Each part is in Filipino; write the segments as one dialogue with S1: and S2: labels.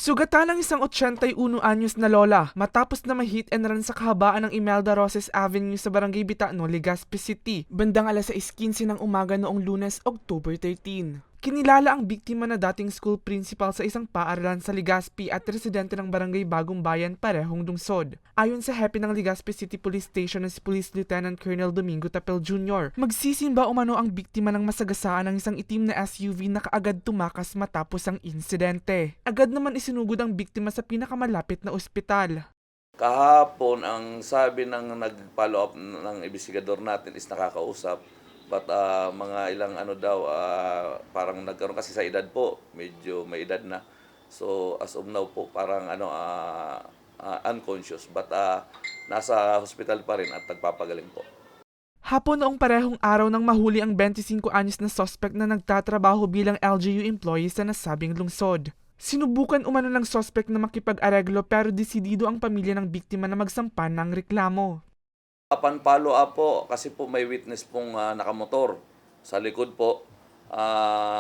S1: Sugatan ng isang 81 anyos na lola matapos na ma-hit and run sa kahabaan ng Imelda Roses Avenue sa Barangay Bitano, Legazpi City, bandang alas 6:15 ng umaga noong Lunes, October 13. Kinilala ang biktima na dating school principal sa isang paaralan sa Legazpi at residente ng Barangay Bagong Bayan, parehong lungsod. Ayon sa hepe ng Legazpi City Police Station na si Police Lieutenant Colonel Domingo Tapel Jr., magsisimba umano ang biktima ng masagasaan ng isang itim na SUV na kaagad tumakas matapos ang insidente. Agad naman isinugod ang biktima sa pinakamalapit na ospital.
S2: Kahapon, ang sabi ng nag-follow up ng investigador natin is nakakausap. But mga ilang parang nagkaroon kasi sa edad po, medyo may edad na. So as of now po, parang unconscious. But nasa hospital pa rin at nagpapagaling po.
S1: Hapon noong parehong araw nang mahuli ang 25 anyos na suspect na nagtatrabaho bilang LGU employee sa nasabing lungsod. Sinubukan umano ng suspect na makipag-areglo pero desidido ang pamilya ng biktima na magsampa ng reklamo.
S2: Upon follow up po, kasi po may witness pong nakamotor sa likod po,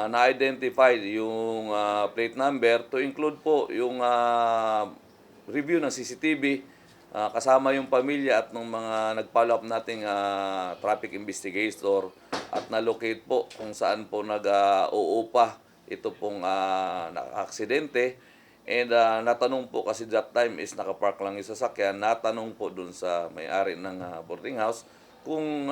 S2: na-identify yung plate number to include po yung review ng CCTV, kasama yung pamilya at ng mga nag-follow up nating traffic investigator at na-locate po kung saan po nag-uupa ito pong aksidente. And natanong po kasi that time is nakapark lang yung sasakyan, natanong po dun sa may-ari ng boarding house kung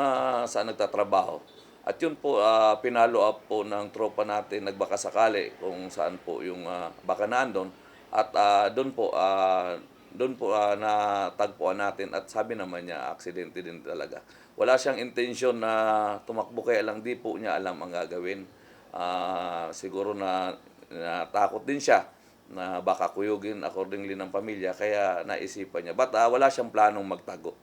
S2: saan nagtatrabaho. At yun po, pinalo up po ng tropa natin, nagbaka sakali kung saan po yung baka nandun. At doon po natagpuan natin at sabi naman niya, aksidente din talaga. Wala siyang intensyon na tumakbo kaya lang di po niya alam ang gagawin. Siguro na natakot din siya na baka kuyugin accordingly ng pamilya, kaya naisipan niya. But wala siyang planong magtago.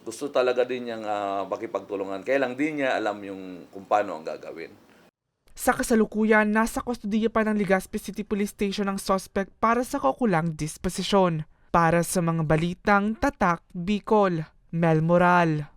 S2: Gusto talaga din niyang makipagtulungan, kaya lang din niya alam yung kung paano ang gagawin.
S1: Sa kasalukuyan, nasa kustodiya pa ng Legazpi City Police Station ang suspect para sa kaukulang disposisyon. Para sa mga balitang Tatak Bicol, Mel Moral.